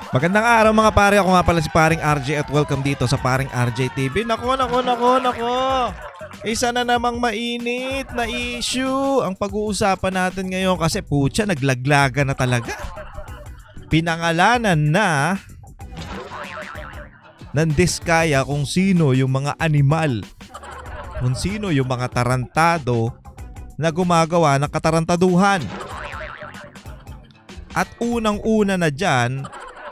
Magandang araw mga pare, ako nga pala si Paring RJ at welcome dito sa Paring RJ TV. Nako. Isa na namang mainit na issue ang pag-uusapan natin ngayon kasi putya naglaglaga na talaga. Pinangalanan na ng diskaya kung sino yung mga animal, kung sino yung mga tarantado na gumagawa ng katarantaduhan. At unang-una na dyan,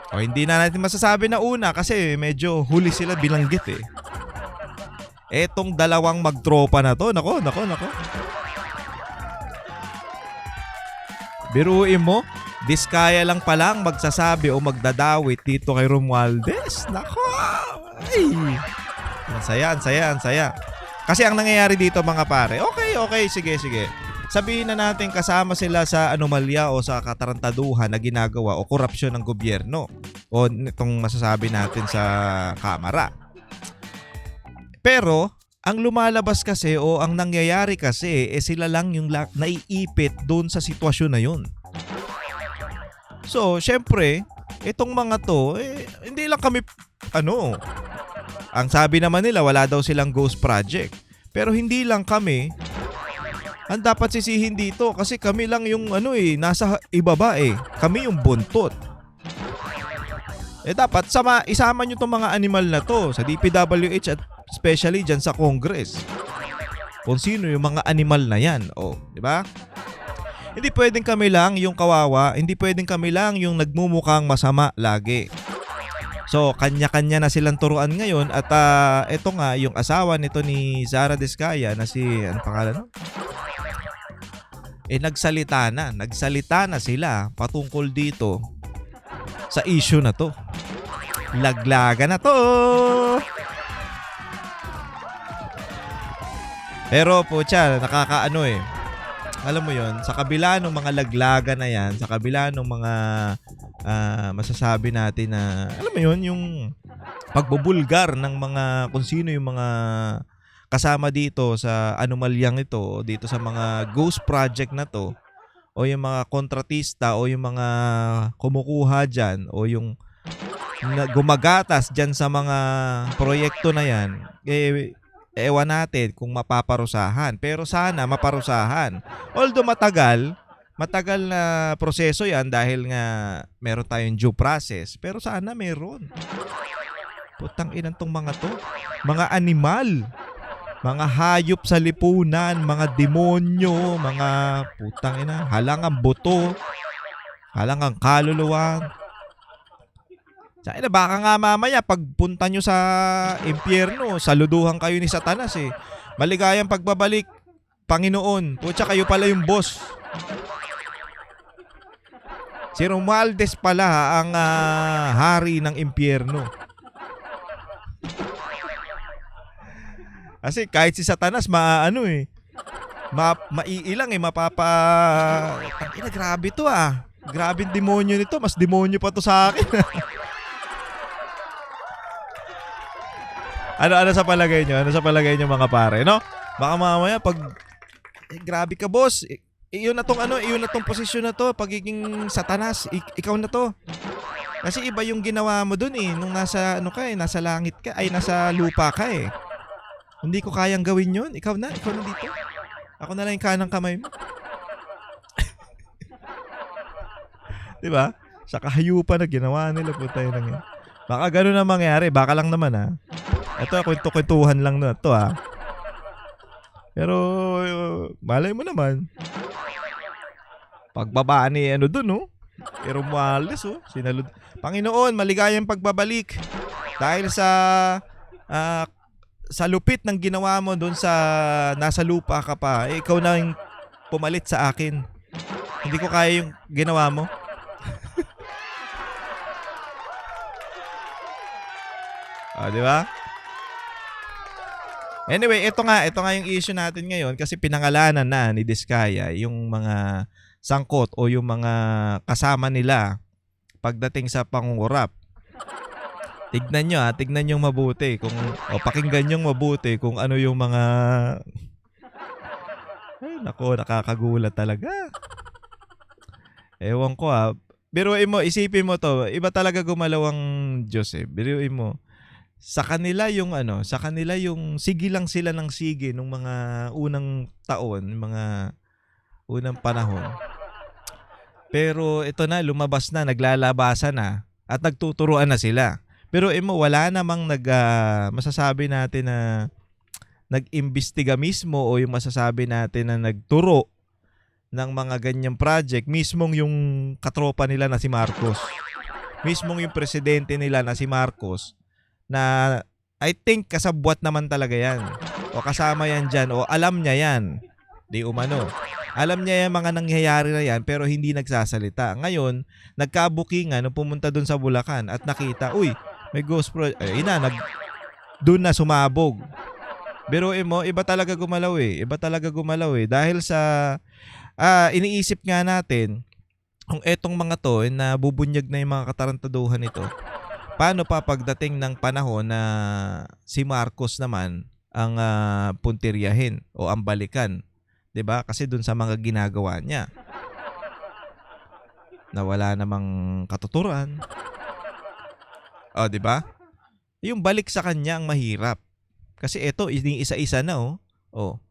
o hindi na natin masasabi na una kasi medyo huli sila binanggit eh. Etong dalawang magtropa na to, nako. Biruin mo, diskaya lang palang magsasabi o magdadawit dito kay Romualdez. Nako! Ay! Ang saya. Kasi ang nangyayari dito mga pare, okay, sige. Sabihin na natin kasama sila sa anomalya o sa katarantaduhan na ginagawa o korupsyon ng gobyerno o itong masasabi natin sa kamara. Pero ang lumalabas kasi o ang nangyayari kasi sila lang yung naiipit doon sa sitwasyon na yun. So, syempre, itong mga to, hindi lang kami, ang sabi naman nila wala daw silang ghost project. Pero hindi lang kami ang dapat sisihin dito kasi kami lang yung nasa ibaba eh. Kami yung buntot. Dapat isama nyo tong mga animal na to sa DPWH at especially dyan sa Congress. Kung sino yung mga animal na yan. Di ba? Hindi pwedeng kami lang yung kawawa, hindi pwedeng kami lang yung nagmumukhang masama lagi. So, kanya-kanya na silang turuan ngayon at ito nga yung asawa nito ni Sara Diskaya na si, ano pangalan no? Nagsalita na sila patungkol dito sa issue na to. Laglaga na to. Pero putya, nakakaano eh. Alam mo yon, sa kabila ng mga laglaga na yan, sa kabila ng mga masasabi natin na, alam mo yon, yung pagbubulgar ng mga kung sino yung mga kasama dito sa anomalyang ito, dito sa mga ghost project na to, o yung mga kontratista, o yung mga kumukuha dyan, o yung gumagatas dyan sa mga proyekto na yan, ewan natin kung mapaparusahan. Pero sana maparusahan. Although matagal na proseso yan dahil nga meron tayong due process. Pero sana meron. Putang inang tong mga to. Mga animal. Mga hayop sa lipunan, mga demonyo, mga putang ina, halangang buto, halangang kaluluwa. Sa baka nga mamaya pagpunta nyo sa impyerno, saluduhan kayo ni Satanas eh. Maligayang pagbabalik, Panginoon. Putya kayo pala yung boss. Si Romualdez pala ang hari ng impyerno. Kasi kahit si Satanas maiilang eh, tangina, grabe to ah. Grabe demonyo nito, mas demonyo pa to sa akin. Ano sa palagay nyo? Ano sa palagay nyo mga pare, no? Baka mamaya pag grabe ka boss, iyon na tong posisyon na to, pagiging Satanas, ikaw na to. Kasi iba yung ginawa mo dun eh, nung nasa nasa langit ka, ay nasa lupa ka eh. Hindi ko kayang gawin yun. Ikaw na dito. Ako na lang yung kanang kamay mo. Diba? Sa kahayupan na ginawa nila, putay lang yan. Baka gano'n na mangyari. Baka lang naman ha. Ito, kwento-kwentuhan lang na ito ha. Pero, malay mo naman. Pagbaba ni dun, no? Pero Romualdez, sinalud. Panginoon, maligayang pagbabalik. Dahil sa lupit ng ginawa mo doon sa nasa lupa ka pa, ikaw na yung pumalit sa akin. Hindi ko kaya yung ginawa mo. Di ba? Anyway, ito nga yung issue natin ngayon kasi pinangalanan na ni Diskaya yung mga sangkot o yung mga kasama nila pagdating sa pangungurap. Tignan nyo mabuti pakinggan nyo mabuti kung ano yung mga Ay, nako, nakakagulat talaga. Ewan ko biruin mo, isipin mo 'to, iba talaga gumalaw ang Diyos, eh. Biruin mo, sa kanila yung ano, sa kanila yung sige lang sila ng sige nung mga unang taon, mga unang panahon. Pero ito na, lumabas na, naglalabasan na at nagtuturuan na sila. Biruin mo, wala namang masasabi natin na nag-imbestiga mismo o yung masasabi natin na nagturo ng mga ganyang project, mismong yung katropa nila na si Marcos. Mismong yung presidente nila na si Marcos na I think kasabwat naman talaga yan. O kasama yan dyan o alam niya yan. Di umano. Alam niya yung mga nangyayari na yan pero hindi nagsasalita. Ngayon, nagkabukingan nung pumunta dun sa Bulacan at nakita, uy, may ghost project. Dun na sumabog. Biruin mo, iba talaga gumalaw eh. Iba talaga gumalaw eh. Dahil sa iniisip nga natin, kung etong mga to na bubunyag na yung mga katarantaduhan nito, paano pa pagdating ng panahon na si Marcos naman ang puntiryahin o ang balikan? 'Di ba? Kasi dun sa mga ginagawa niya, na wala namang katuturan. O, 'di ba? Yung balik sa kanya ang mahirap. Kasi ito, isa-isa na oh.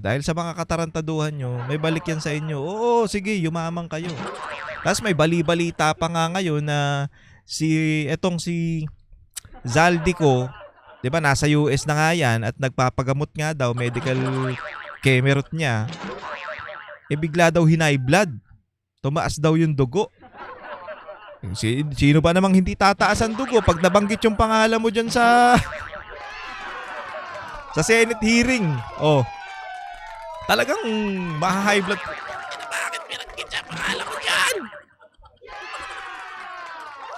Dahil sa mga katarantaduhan nyo, may balik yan sa inyo. Oo, sige, yumamang kayo. Tapos may bali-balita pa nga ngayon na si Zaldico, 'di ba, nasa US na nga yan at nagpapagamot nga daw, medical kemerot niya. Bigla daw high blood. Tumaas daw yung dugo. Sino ba namang hindi tataas ang dugo pag nabanggit yung pangalan mo dyan sa Senate hearing? Talagang ma-high blood. Bakit pinanggit siya pangalan ko dyan?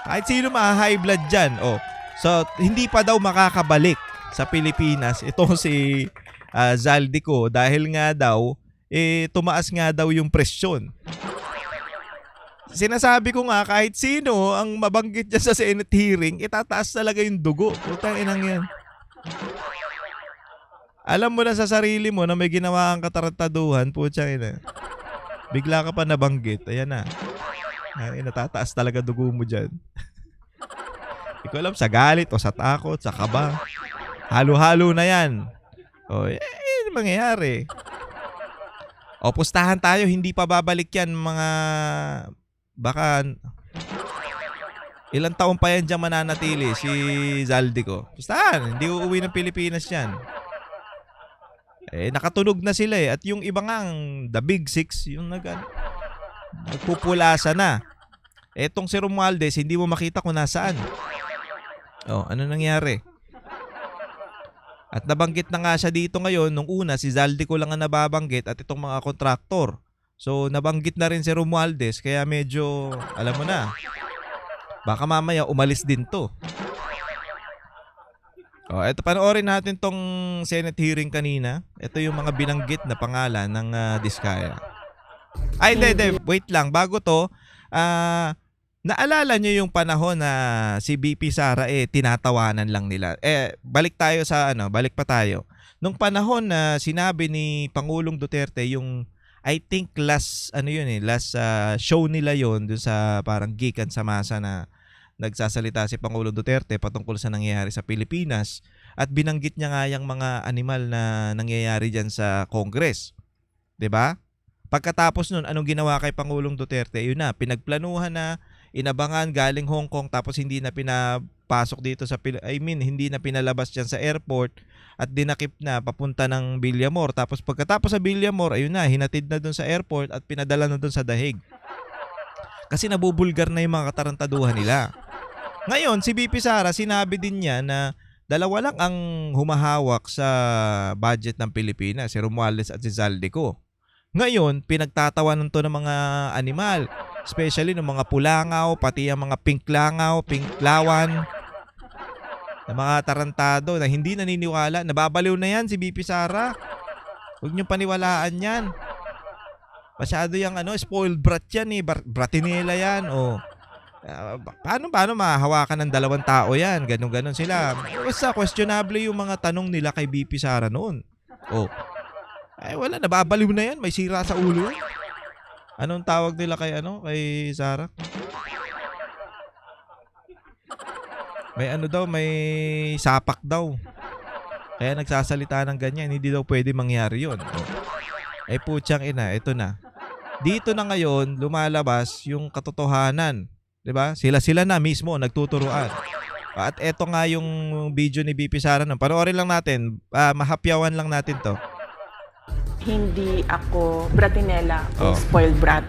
Kahit sino ma-high blood dyan. So, hindi pa daw makakabalik sa Pilipinas itong si Zaldico dahil nga daw, tumaas nga daw yung presyon. Sinasabi ko nga, kahit sino ang mabanggit dyan sa Senate hearing, itataas talaga yung dugo. Putang inang yan. Alam mo na sa sarili mo na may ginawa kang katarantaduhan, putang ina. Bigla ka pa nabanggit, ayan na. Natataas talaga dugo mo dyan. Hindi ko alam, sa galit o sa takot, sa kaba. Halo-halo na yan. Yun mangyayari. Pustahan tayo, hindi pa babalik yan mga... Baka... Ilang taon pa yan dyan mananatili si Zaldico. Pustahan, hindi uuwi ng Pilipinas yan. Nakatunog na sila at yung iba ngang The Big Six, yung nagpupulasa na. Etong si Romualdez, hindi mo makita kung nasaan. Ano nangyari? At nabanggit na nga siya dito ngayon. Nung una, si Zaldico lang ang nababanggit at itong mga kontraktor. So, nabanggit na rin si Romualdez. Kaya medyo, alam mo na, baka mamaya umalis din to. Ito, panoorin natin tong Senate hearing kanina. Ito yung mga binanggit na pangalan ng Diskaya. Hindi. Wait lang. Bago to, naalala nyo yung panahon na si BP Sara tinatawanan lang nila. Balik pa tayo. Nung panahon na sinabi ni Pangulong Duterte yung I think last show nila yon dun sa parang Gikan sa Masa na nagsasalita si Pangulong Duterte patungkol sa nangyayari sa Pilipinas at binanggit niya nga yung mga animal na nangyayari dyan sa Congress. 'Di ba? Pagkatapos nun, anong ginawa kay Pangulong Duterte? Yun na, pinagplanuhan na, inabangan galing Hong Kong tapos hindi na pinapasok dito hindi na pinalabas dyan sa airport at dinakip na papunta ng Villamor. Tapos pagkatapos sa Villamor, ayun na, hinatid na dun sa airport at pinadala na dun sa Dahig. Kasi nabubulgar na yung mga katarantaduhan nila. Ngayon, si BP Sara, sinabi din niya na dalawa lang ang humahawak sa budget ng Pilipinas, si Romualdez at si Zaldico. Ngayon, pinagtatawanan to ng mga animal, especially ng mga pulangaw, pati ang mga pink lawan, na mga tarantado na hindi naniniwala. Nababaliw na yan si BP Sara. Huwag niyong paniwalaan yan. Masyado yung spoiled brat yan bratinela yan. Paano mahahawakan ng dalawang tao yan? Ganon sila. Basta questionable yung mga tanong nila kay BP Sara noon. Wala, nababaliw na yan. May sira sa ulo yan. Anong tawag nila kay Sara? May ano daw, may sapak daw. Kaya nagsasalita ng ganyan, hindi daw pwede mangyari yun. Eh putyang ina, ito na. Dito na ngayon, lumalabas yung katotohanan. 'Di ba? Sila na mismo nagtuturuan. At eto nga yung video ni BP Sara. Panoorin lang natin. Mahapyawan lang natin to. Hindi ako bratinela o Oh. spoiled brat.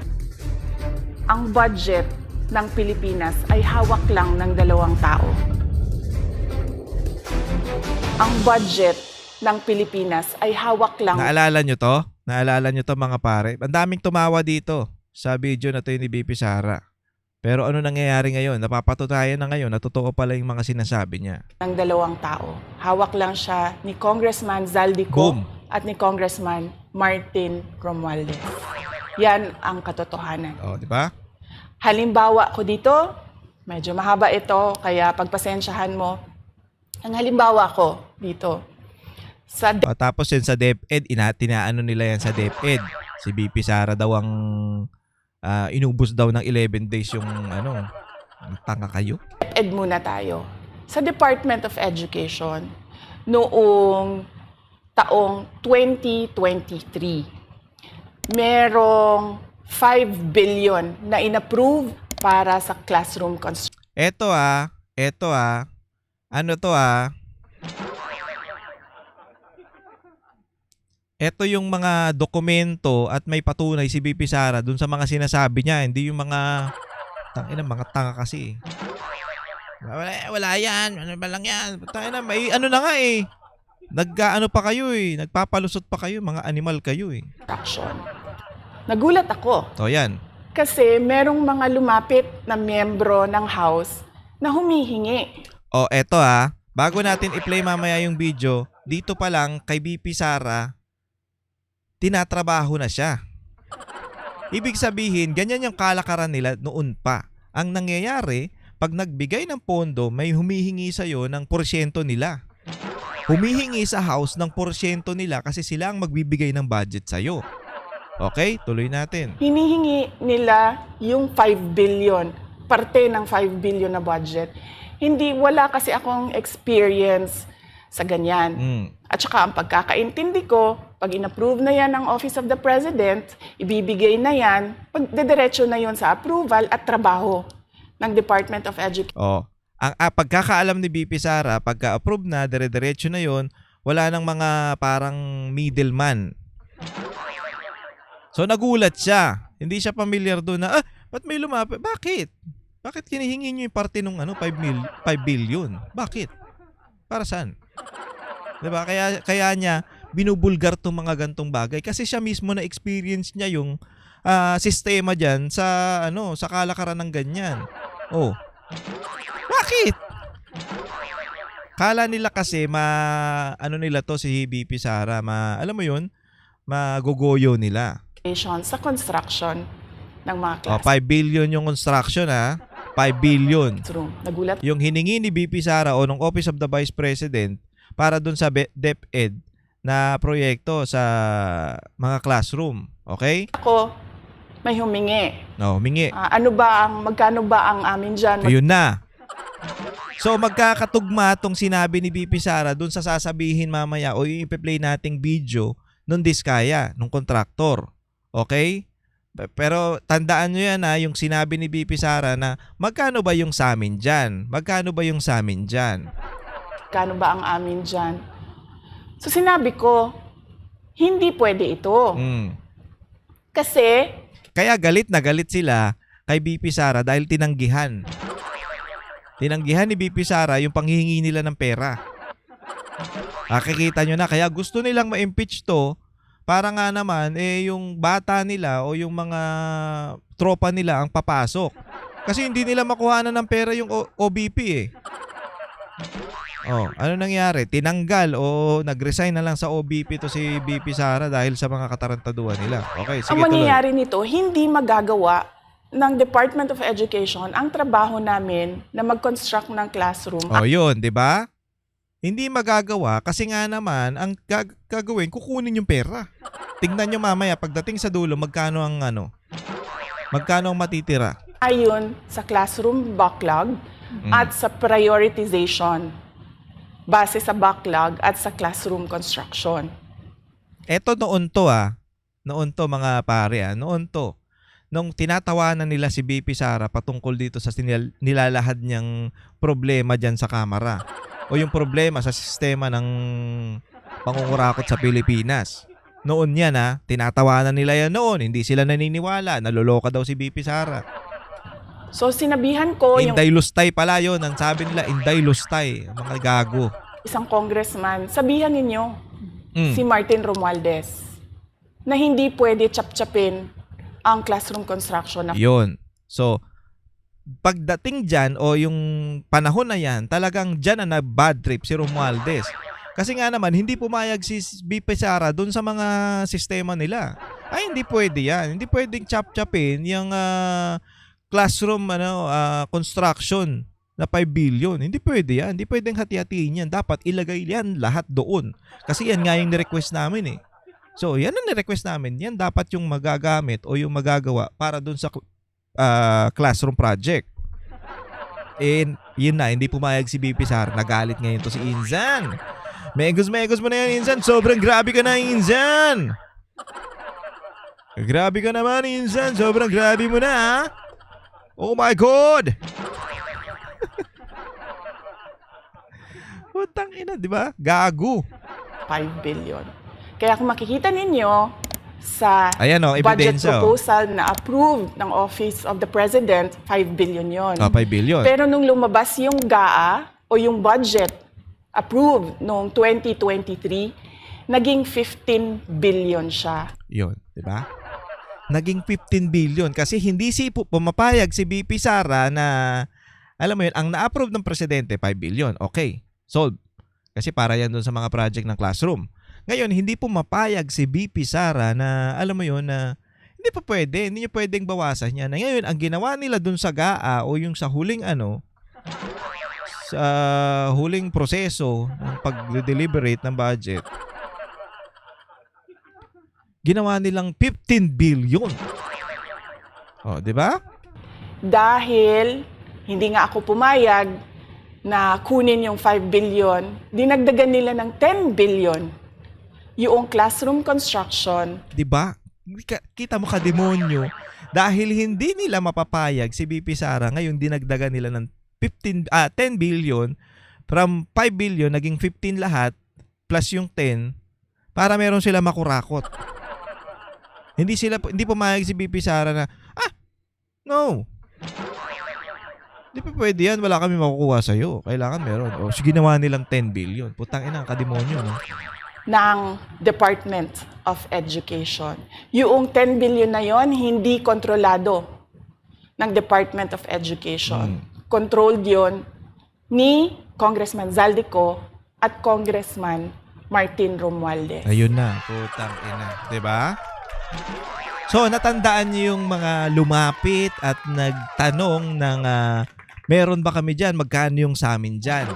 Ang budget ng Pilipinas ay hawak lang ng 2 tao. Ang budget ng Pilipinas ay hawak lang. Naalala nyo to? Naalala nyo to mga pare? Ang daming tumawa dito sa video na to ni BP Sara. Pero ano nangyayari ngayon? Napapatunayan na ngayon na totoo pala yung mga sinasabi niya. Ng 2 tao. Hawak lang siya ni Congressman Zaldico Boom. at ni Congressman Martin Romualdez. Yan ang katotohanan. Oh, di ba? Halimbawa ko dito, medyo mahaba ito, kaya pagpasensyahan mo. Ang halimbawa ko dito, sa Tapos yun sa DepEd, tinaano nila yan sa DepEd. Si BP Sara daw ang inubos daw ng 11 days yung ano. Tanga kayo? DepEd muna tayo. Sa Department of Education, noong taong 2023, merong 5 billion na inapprove para sa classroom construction. Eto ano to Ito yung mga dokumento at may patunay si BP Sara dun sa mga sinasabi niya, hindi yung mga mga tanga kasi. Wala yan, ano ba lang yan? Tangina, may ano na nga eh. Nagkaano pa kayo eh, nagpapalusot pa kayo, mga animal kayo eh. Nagulat ako. So yan. Kasi merong mga lumapit na miyembro ng House na humihingi. O eto bago natin i-play mamaya yung video, dito pa lang kay BP Sara, tinatrabaho na siya. Ibig sabihin, ganyan yung kalakaran nila noon pa. Ang nangyayari, pag nagbigay ng pondo, may humihingi sa'yo ng porsyento nila. Humihingi sa House ng porsyento nila kasi sila ang magbibigay ng budget sa'yo. Okay, tuloy natin. Hinihingi nila yung 5 billion, parte ng 5 billion na budget. Wala kasi akong experience sa ganyan. At saka ang pagkakaintindi ko, pag in-approve na yan ng Office of the President, ibibigay na yan, pagdediretso na yon sa approval at trabaho ng Department of Education. Ang pagkakaalam ni BP Sara, pagka-approve na, dire-diretso na yon, wala nang mga parang middleman. So nagulat siya. Hindi siya familiar doon na, ba't may lumapit? Bakit? Bakit hinihingi niyo yung parte ng 5 billion? Bakit? Para saan? Diba? Kaya niya binubulgar tong mga gantong bagay kasi siya mismo na experience niya yung sistema diyan sa sa kalakaran ng ganyan. Bakit? Kala nila kasi nila to si BP Sara, alam mo yun, magugoyo nila. Sa construction ng mga class. 5 billion yung construction 5 billion. Nagulat. Yung hiningi ni BP Sara o ng Office of the Vice President para dun sa DepEd na proyekto sa mga classroom. Okay? Ako, may humingi. Humingi. Magkano ba ang amin dyan? Ayun na. So magkakatugma tong sinabi ni BP Sara dun sa sasabihin mamaya o yung ipi-play nating video nung diskaya, nung kontraktor. Okay? Pero tandaan nyo yan yung sinabi ni BP Sara na magkano ba yung sa amin dyan? Magkano ba yung sa amin dyan? Magkano ba ang amin dyan? So sinabi ko, hindi pwede ito. Kasi kaya galit na galit sila kay BP Sara dahil tinanggihan. Tinanggihan ni BP Sara yung panghihingi nila ng pera. Nakikita nyo na, kaya gusto nilang ma-impeach to para nga naman yung bata nila o yung mga tropa nila ang papasok. Kasi hindi nila makuhanan ng pera yung OBP ano nangyari? Tinanggal o nag-resign na lang sa OBP to si BP Sara dahil sa mga katarantaduhan nila. Okay, sige, ang mangyayari nito, hindi magagawa ng Department of Education ang trabaho namin na mag-construct ng classroom. Yun, di ba? Hindi magagawa kasi nga naman ang gagawin, kukunin yung pera. Tingnan nyo mamaya pagdating sa dulo magkano ang matitira. Ayon sa classroom backlog, at sa prioritization base sa backlog at sa classroom construction. Eto noon to Noon to mga pare noon to. Nung tinatawanan nila si BP Sara patungkol dito sa nilalahad niyang problema dyan sa Kamara o yung problema sa sistema ng pangungurakot sa Pilipinas. Noon yan tinatawanan nila yan noon. Hindi sila naniniwala. Naloloka daw si BP Sara. So sinabihan ko yung Inday Lustay pala yun. Ang sabi nila, Inday Lustay. Mga gago. isang congressman, sabihan ninyo si Martin Romualdez na hindi pwede chap-chapin ang classroom construction. Yun. So, pagdating dyan o yung panahon na yan, talagang dyan na bad trip si Romualdez. Kasi nga naman, hindi pumayag si BP Sara dun sa mga sistema nila. Ay, hindi pwede yan. Hindi pwedeng chap-chapin yung classroom construction na 5 billion. Hindi pwede yan. Hindi pwedeng hati-hatiin yan. Dapat ilagay yan lahat doon. Kasi yan nga yung ni-request namin So, yan ang ni-request namin. Yan dapat yung magagamit o yung magagawa para doon sa classroom project. And yun na, hindi pumayag si BP Sara. Nagalit ngayon to si Inzan. Megos mo na yan, Inzan. Sobrang grabe ka na, Inzan. Grabe ka naman, Inzan. Sobrang grabe mo na, Oh my God! Putang ina, di ba? Gago. 5 billion. Kaya kung makikita ninyo sa Ayan budget ebidensya proposal na approved ng Office of the President, 5 billion yon. 5 billion. Pero nung lumabas yung GAA o yung budget approved noong 2023, naging 15 billion siya. Yun, di ba? Naging 15 billion kasi hindi pumapayag si BP Sara na, alam mo yun, ang na-approve ng presidente, 5 billion. Okay, sold. Kasi para yan dun sa mga project ng classroom. Ngayon, hindi pumapayag si BP Sara na, alam mo yun, na hindi pa pwede, hindi nyo pwedeng bawasan yan. Ngayon, ang ginawa nila dun sa GAA o yung sa huling sa huling proseso ng pag-deliberate ng budget, ginawa nilang 15 billion. Di ba? Dahil hindi nga ako pumayag na kunin yung 5 billion, dinagdagan nila ng 10 billion yung classroom construction. Di ba? Kita mo ka-demonyo. Dahil hindi nila mapapayag si BP Sara, ngayon dinagdagan nila ng 10 billion from 5 billion naging 15 lahat plus yung 10 para meron sila makurakot. Hindi pumayag si BP Sara na no. Hindi pa pwede yan, wala kami makukuha sa iyo. Kailangan meron. Ginawa nilang 10 billion. Putang ina, kademonyo, no? Ng Department of Education. Yung 10 billion na yon hindi kontrolado ng Department of Education. Controlled yon ni Congressman Zaldico at Congressman Martin Romualdez. Ayun na, putang ina, 'di ba? So, natandaan niyo yung mga lumapit at nagtanong ng meron ba kami diyan, magkano yung sa amin diyan?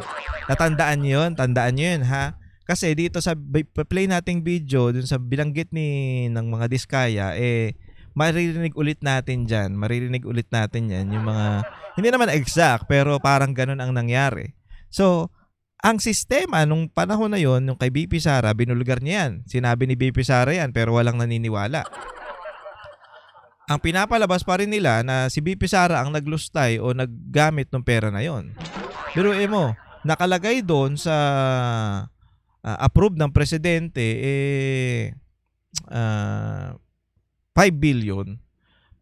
Natandaan niyo 'yon, tandaan niyo 'yun, ha? Kasi dito sa play nating video dun sa bilanggit ng mga Diskaya, maririnig ulit natin yan yung mga, hindi naman exact pero parang ganun ang nangyari. So, ang sistema nung panahon na yon, yung kay BP Sara, binulgar niya yan. Sinabi ni BP Sara yan pero walang naniniwala. Ang pinapalabas pa rin nila na si BP Sara ang naglustay o naggamit ng pera na yon. Pero mo, nakalagay doon sa approved ng presidente 5 billion,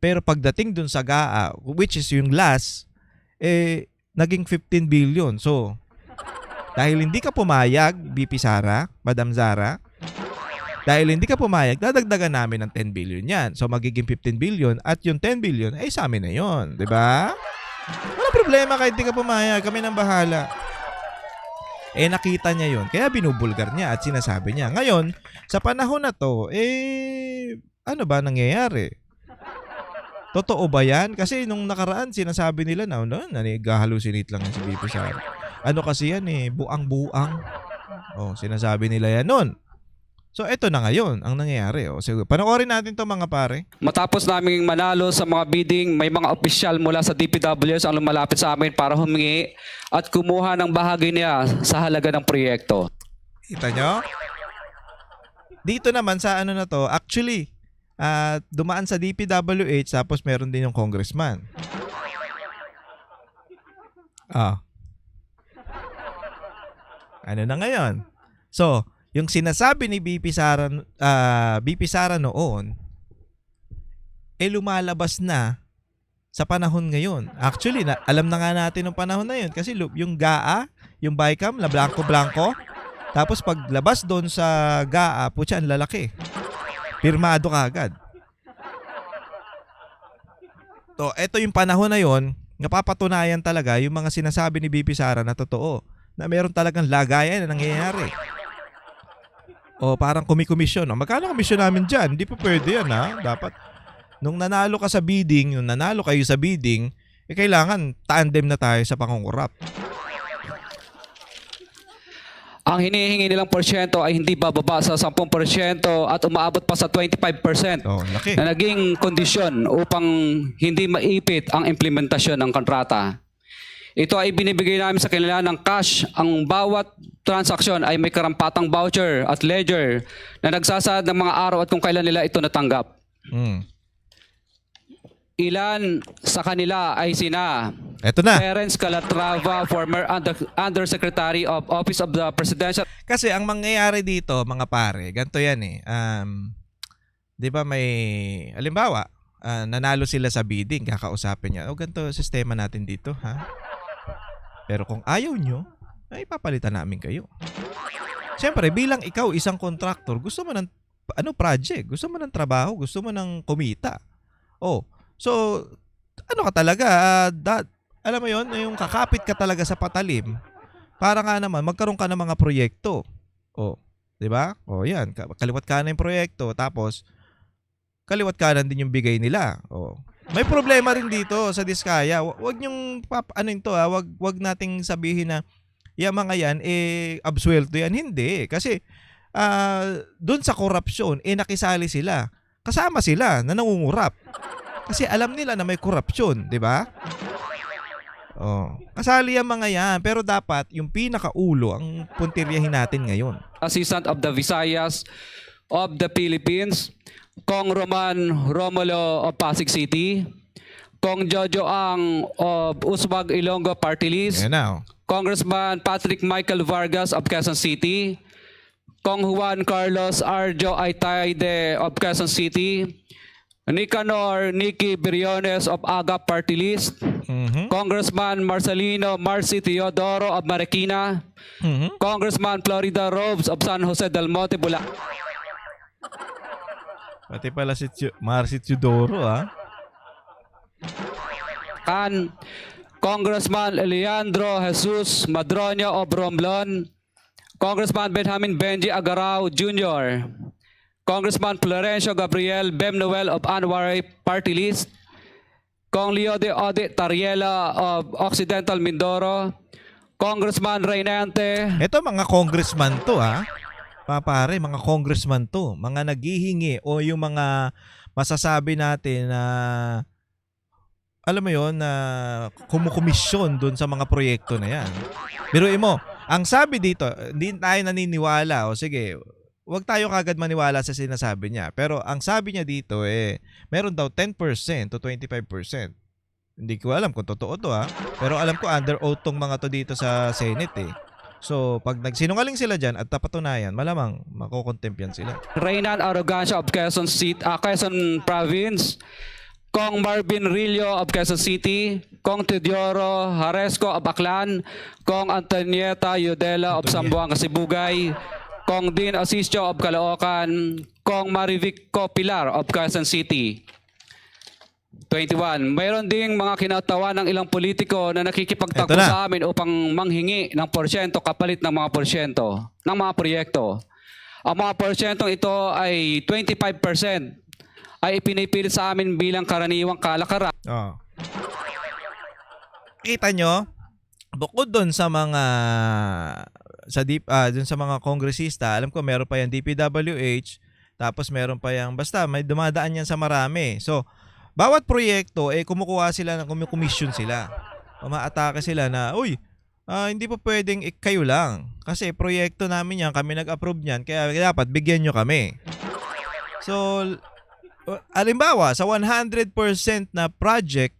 pero pagdating dun sa GAA, which is yung last, naging 15 billion. So, dahil hindi ka pumayag, BP Sara, Madam Zara, dahil hindi ka pumayag, dadagdagan namin ng 10 billion yan. So, magiging 15 billion at yung 10 billion ay sa amin na yun. Diba? Wala problema kahit hindi ka pumayag. Kami nang bahala. Nakita niya yun. Kaya binubulgar niya at sinasabi niya. Ngayon, sa panahon na to, ano ba nangyayari? Totoo ba yan? Kasi nung nakaraan, sinasabi nila na, nag-hallucinate lang yan si BP Sara. Ano kasi yan buang-buang. Sinasabi nila yan nun. So, ito na ngayon ang nangyayari. Sige, panoorin natin to mga pare. Matapos naming manalo sa mga bidding, may mga opisyal mula sa DPWs ang lumalapit sa amin para humingi at kumuha ng bahagi niya sa halaga ng proyekto. Kita nyo? Dito naman sa ano na to, actually, dumaan sa DPWH tapos meron din yung congressman. Ano na ngayon? So, yung sinasabi ni BP Sara noon, lumalabas na sa panahon ngayon. Actually, alam na nga natin ng panahon na yun kasi yung GAA, yung BICAM, na blanco-blanco, tapos paglabas doon sa GAA, putya, ang lalaki. Pirmado ka agad. So, ito yung panahon na yun, napapatunayan talaga yung mga sinasabi ni BP Sara na totoo, na meron talagang lagayan na nangyayari. O parang kumikomisyon. Magkano komisyon namin dyan? Hindi pa pwede yan, ha? Dapat, nung nanalo ka sa bidding, nung nanalo kayo sa bidding, kailangan tandem na tayo sa pangungurap. Ang hinihingi nilang porsyento ay hindi bababa sa 10% at umaabot pa sa 25% Laki. na naging kondisyon upang hindi maipit ang implementasyon ng kontrata. Ito ay binibigay namin sa kanila ng cash. Ang bawat transaksyon ay may karampatang voucher at ledger na nagsasaad ng mga araw at kung kailan nila ito natanggap. Ilan sa kanila ay sina Eto na. Terence Calatrava, former Undersecretary of Office of the Presidential. Kasi ang mangyayari dito, mga pare, ganito yan eh. Di ba may, halimbawa, nanalo sila sa bidding, kakausapin niya, ganito sistema natin dito, ha? Pero kung ayaw nyo, ay papalitan namin kayo. Siyempre, bilang ikaw isang contractor, gusto mo ng project, gusto mo ng trabaho, gusto mo ng kumita. So, ano ka talaga, alam mo yon, yung kakapit ka talaga sa patalim para nga naman magkaroon ka ng mga proyekto. Di ba? Yan, kaliwat kanan yung proyekto, tapos kaliwat kanan din yung bigay nila. May problema rin dito sa Diskaya. Wag niyong wag nating sabihin na yung mga yan absuelto yan. Hindi, kasi doon sa korupsyon nakisali sila. Kasama sila na nangungurap. Kasi alam nila na may korupsyon, di ba? Kasali ang mga yan, pero dapat yung pinakaulo ang puntiryahin natin ngayon. Assistant of the Visayas of the Philippines, Kong Roman Romulo of Pasig City, Kong Jojo Ang of Uswag Ilonggo Party List, Congressman Patrick Michael Vargas of Quezon City, Kong Juan Carlos Arjo Aitayde of Quezon City, Nicanor Nicky Briones of Aga Party List, Congressman Marcelino Marcy Teodoro of Marikina, Congressman Florida Robes of San Jose del Monte, Bulacan. Pati pala si Marcy Teodoro, ha? Congressman Leandro Jesus Madroño of Romblon, Congressman Benjamin Benji Agarao Jr., Congressman Florencio Gabriel Bemnoel of Anwaray Party List, Kong Leo de Ode Tariela of Occidental Mindoro, Congressman Reynante. Ito mga congressman to, ha? Papare, mga congressman to. Mga naghihingi o yung mga masasabi natin na alam mo yon na kumukomisyon dun sa mga proyekto na yan. Biruin mo, ang sabi dito, hindi tayo naniniwala. Sige, wag tayo kagad maniwala sa sinasabi niya. Pero ang sabi niya dito meron daw 10% to 25%. Hindi ko alam kung totoo to, ha. Pero alam ko under oath tong mga to dito sa Senate. So, pag nagsinungaling sila dyan at napatunayan, malamang makokontempt yan sila. Reynan Arrogancia of Quezon Province, Kong Marvin Rillo of Quezon City, Kong Teodoro Haresco of Aklan, Kong Antonieta Yudela of Sambuanga, Sibugay, Kong Dean Asisio of Caloocan, Kong Marivic Pilar of Quezon City. 21. Mayroon ding mga kinatawa ng ilang politiko na nakikipagtagpo sa amin upang manghingi ng porsyento kapalit ng mga porsyento ng mga proyekto. Ang mga porsyentong ito ay 25% ay ipinipilit sa amin bilang karaniwang kalakaran. Kita nyo, bukod doon sa mga dun sa mga kongresista, alam ko meron pa yung DPWH, tapos meron pa yung basta may dumadaan yan sa marami. So, bawat proyekto kumukuha sila ng commission sila. Umaatake sila na, uy, hindi pa pwedeng kayo lang. Kasi proyekto namin yan, kami nag-approve niyan, kaya dapat bigyan nyo kami. So, alimbawa, sa 100% na project,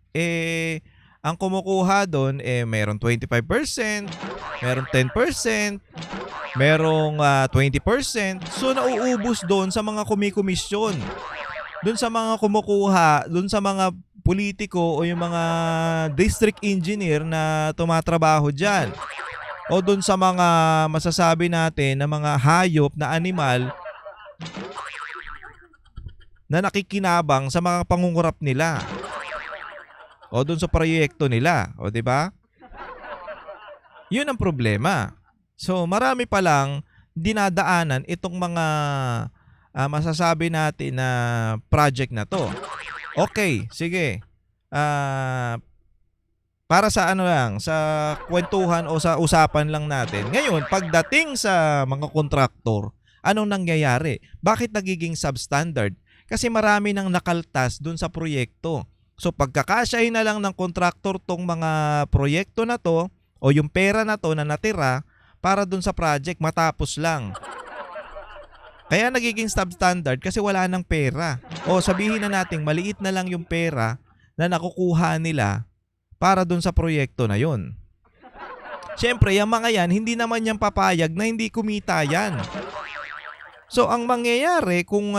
ang kumukuha doon, meron 25%, meron 10%, merong 20%. So, nauubos doon sa mga kumikomisyon. Doon sa mga kumukuha, doon sa mga politiko o yung mga district engineer na tumatrabaho dyan. O doon sa mga masasabi natin na mga hayop na animal na nakikinabang sa mga pangungurap nila. O doon sa proyekto nila, o 'di ba? 'Yun ang problema. So, marami pa lang dinadaanan itong mga masasabi natin na project na 'to. Okay, sige. Para sa ano lang, sa kwentuhan o sa usapan lang natin. Ngayon, pagdating sa mga kontraktor, anong nangyayari? Bakit nagiging substandard? Kasi marami nang nakaltas dun sa proyekto. So pagkakasyahin na lang ng kontraktor tong mga proyekto na to o yung pera na to na natira para dun sa project matapos lang. Kaya nagiging substandard kasi wala nang pera. O sabihin na natin maliit na lang yung pera na nakukuha nila para dun sa proyekto na yun. Siyempre, yung mga yan, hindi naman yan papayag na hindi kumita yan. So ang mangyayari kung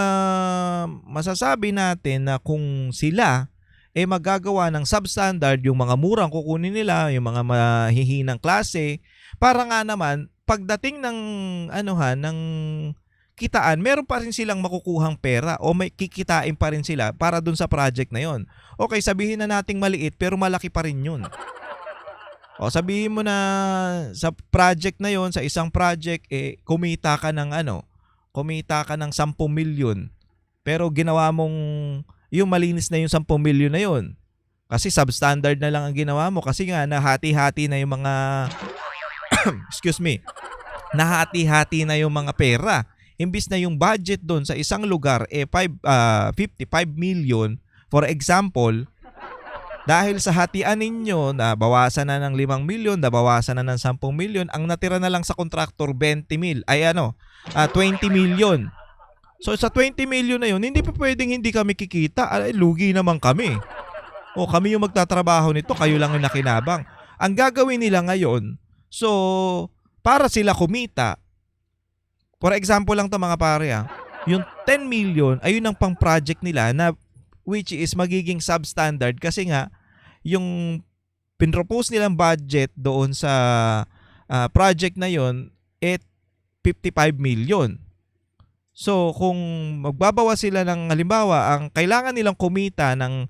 masasabi natin na kung sila magagawa ng substandard, yung mga murang kukunin nila, yung mga mahihinang klase, para nga naman pagdating ng ng kitaan, meron pa rin silang makukuhang pera o may kikitain pa rin sila para dun sa project na yon. Okay, sabihin na nating maliit pero malaki pa rin yun. O sabihin mo na sa project na yon, sa isang project kumita ka ng 10 milyon. Pero ginawa mong yung malinis na yung 10 milyon na yun. Kasi substandard na lang ang ginawa mo kasi nga nahati-hati na yung mga excuse me. Nahati-hati na yung mga pera. Imbis na yung budget doon sa isang lugar 55 million, for example, dahil sa hatian ninyo na bawasan na ng 5 milyon, nabawasan na ng 10 milyon, ang natira na lang sa kontraktor 20 million. So sa 20 million na yun, hindi pa pwedeng hindi kami kikita. Lugi naman kami. O kami yung magtatrabaho nito, kayo lang yung nakinabang. Ang gagawin nila ngayon, so para sila kumita, for example lang to mga pare yung 10 million ay yun ang pang project nila na which is magiging substandard kasi nga yung pinropose nilang budget doon sa project na yun 55 million. So, kung magbabawa sila ng halimbawa, ang kailangan nilang kumita ng,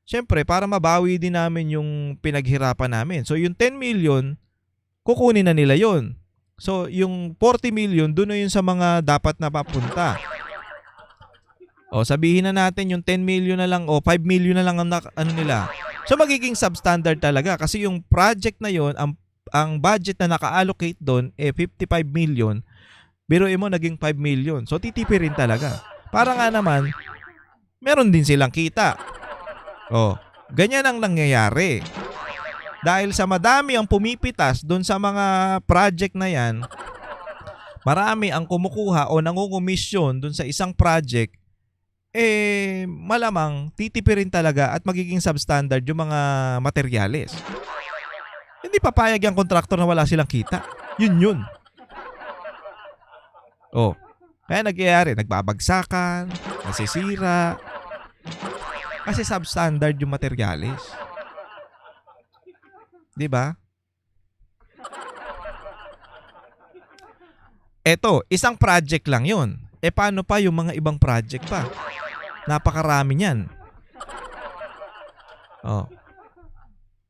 syempre, para mabawi din namin yung pinaghirapan namin. So, yung 10 million, kukunin na nila yon. So, yung 40 million, doon na yun sa mga dapat na papunta. O, sabihin na natin yung 10 million na lang o 5 million na lang ang nila. So, magiging substandard talaga kasi yung project na yon, ang budget na naka-allocate doon 55 million. Biruin mo naging 5 million. So titipirin talaga. Para nga naman meron din silang kita. Ganyan ang nangyayari. Dahil sa madami ang pumipitas doon sa mga project na yan, marami ang kumukuha o nangungumisyon doon sa isang project, malamang titipirin talaga at magiging substandard yung mga materyales. Hindi papayag yung kontraktor na wala silang kita. Yun. Kaya nagyayari, nagbabagsakan, nasisira. Kasi substandard yung materyales. 'Di ba? Eto, isang project lang 'yon. Paano pa yung mga ibang project pa? Napakarami niyan.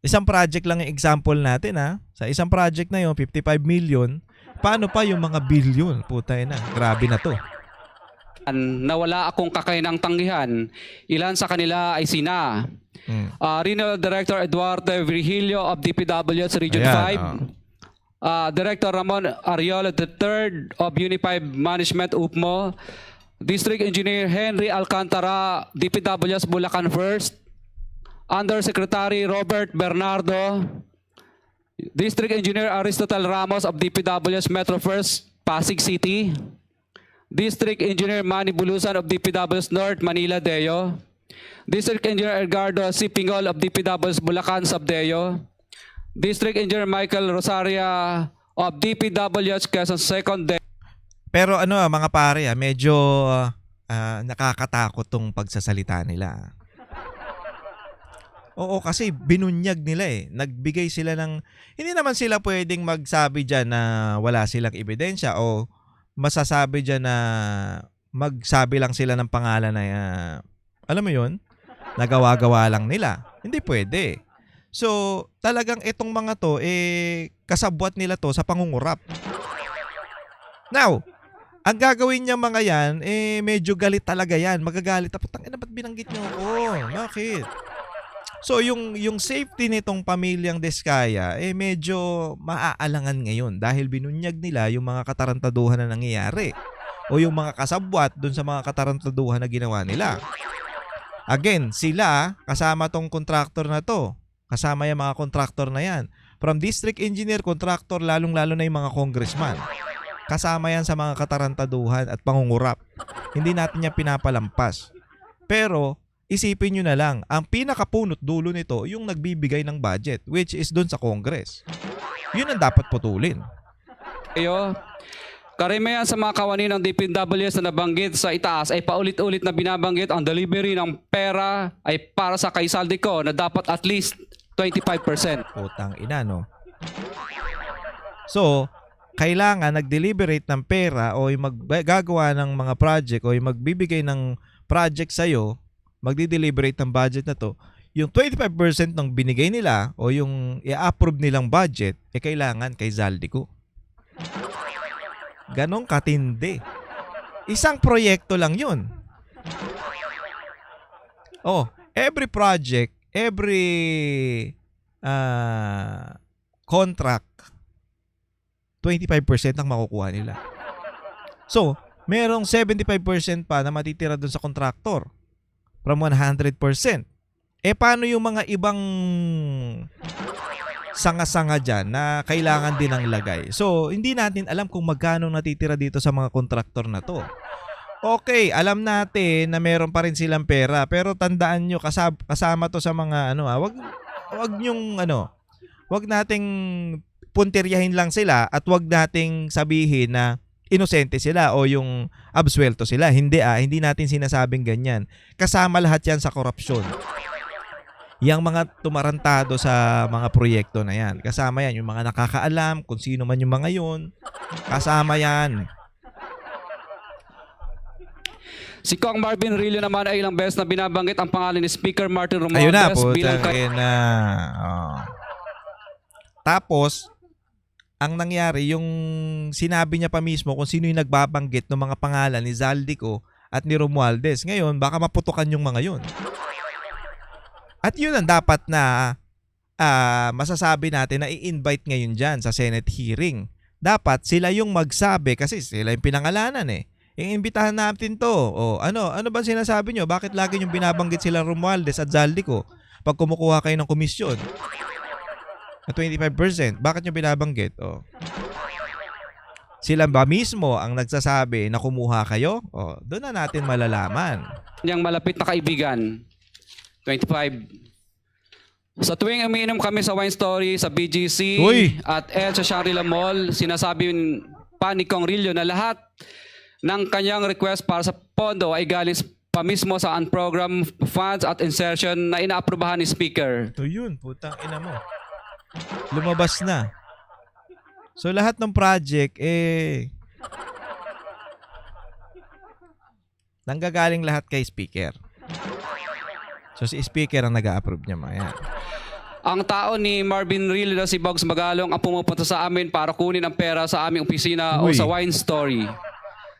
Isang project lang yung example natin Sa isang project na 'yon, 55 million. Paano pa yung mga billion? Putay na. Grabe na to. Na wala akong kakainang tanggihan. Ilan sa kanila ay sina Regional Director Eduardo Virgilio of DPWH Region 5. Director Ramon Ariola III of Unified Management UPMO, District Engineer Henry Alcantara, DPWS Bulacan First, Undersecretary Robert Bernardo, District Engineer Aristotle Ramos of DPWS Metro First, Pasig City, District Engineer Manny Bulusan of DPWS North, Manila Deo, District Engineer Edgardo C. Pingol of DPWS Bulacan Subdeo, District Engineer Michael Rosaria of DPWH Quezon Second Day. Pero ano mga pare, medyo nakakatakot tong pagsasalita nila. Oo, kasi binunyag nila eh. Nagbigay sila ng, hindi naman sila pwedeng magsabi dyan na wala silang ebidensya o masasabi dyan na magsabi lang sila ng pangalan na, alam mo yun, nagawa-gawa lang nila. Hindi pwede. So, talagang itong mga to, kasabwat nila to sa pangungurap. Now, ang gagawin niya mga yan, medyo galit talaga yan. Magagalit. Tapos, ba't binanggit niyo ako? Bakit? So, yung safety nitong pamilyang Diskaya, medyo maaalangan ngayon dahil binunyag nila yung mga katarantaduhan na nangyayari o yung mga kasabwat dun sa mga katarantaduhan na ginawa nila. Again, sila, kasama tong contractor na to. Kasama yung mga contractor na yan. From district engineer, contractor, lalong-lalo na yung mga congressman. Kasama yan sa mga katarantaduhan at pangungurap. Hindi natin yan pinapalampas. Pero, isipin nyo na lang, ang pinakapunot dulo nito, yung nagbibigay ng budget, which is dun sa Congress. Yun ang dapat putulin. Karamihan sa mga kawani ng DPWS na nabanggit sa itaas ay paulit-ulit na binabanggit ang delivery ng pera ay para sa kay Saldico na dapat at least 25%. Putang ina, no? So, kailangan nag-deliberate ng pera o yung maggagawa ng mga project o yung magbibigay ng project sa'yo, magdi-deliberate ng budget na to, yung 25% ng binigay nila o yung i-approve nilang budget, kailangan kay Zaldico. Ganong katindi. Isang proyekto lang yun. Oh, every project, every contract, 25% ang makukuha nila. So, merong 75% pa na matitira dun sa contractor from 100%. Paano yung mga ibang sanga-sanga dyan na kailangan din ng lagay? So, hindi natin alam kung magkano natitira dito sa mga kontraktor na to. Okay, alam natin na meron pa rin silang pera, pero tandaan nyo, kasama to sa mga wag nating puntiryahin lang sila at wag nating sabihin na inosente sila o yung absuelto sila. Hindi natin sinasabing ganyan. Kasama lahat yan sa korupsyon. Yang mga tumarantado sa mga proyekto na yan. Kasama yan yung mga nakakaalam kung sino man yung mga yun. Kasama yan. Si Kong Marvin Rillo naman ay ilang beses na binabanggit ang pangalan ni Speaker Martin Romualdez Ayun na po. bilang Tapos, ang nangyari, yung sinabi niya pa mismo kung sino yung nagbabanggit ng mga pangalan ni Zaldico at ni Romualdez. Ngayon, baka maputukan yung mga yun. At yun ang dapat na masasabi natin na i-invite ngayon dyan sa Senate hearing. Dapat sila yung magsabi kasi sila yung pinangalanan eh. Iimbitahan natin to. O, ano ba sinasabi nyo? Bakit lagi yung binabanggit sila Romualdez at Zaldico pag kumukuha kayo ng komisyon? Na 25%. Bakit nyo binabanggit? O. Sila ba mismo ang nagsasabi na kumuha kayo? O, doon na natin malalaman. Niyang malapit na kaibigan. 25. Sa tuwing umiinom kami sa Wine Story sa BGC Uy! at El sa Shangri-La Mall, sinasabi pa ni Kong Rillo na lahat ng kanyang request para sa pondo ay galing pa mismo sa unprogram funds at insertion na inaaprubahan ni Speaker. Ito yun, putang ina mo. Lumabas na. So lahat ng project, nanggagaling lahat kay Speaker. So si Speaker ang nag-a-approve niya mga yan. Ang tao ni Marvin Rillo na si Bogs Magalong ang pumupunta sa amin para kunin ang pera sa aming opisina o Uy. sa Wine Story.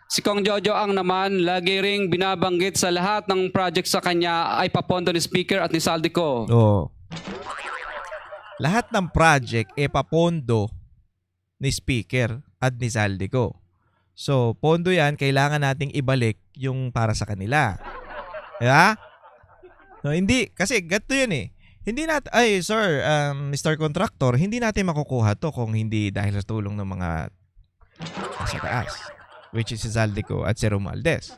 Si Kong Jojo ang naman lagi ring binabanggit sa lahat ng project sa kanya ay papondo ni Speaker at ni Saldico. Oo. Lahat ng project papondo ni Speaker at ni Zaldico. So, pondo yan, kailangan nating ibalik yung para sa kanila. Diba? No, hindi, kasi gato yun eh. Hindi natin, ay sir, Mr. Contractor, hindi natin makukuha to kung hindi dahil sa tulong ng mga nasa taas, which is si Zaldico at si Romualdez.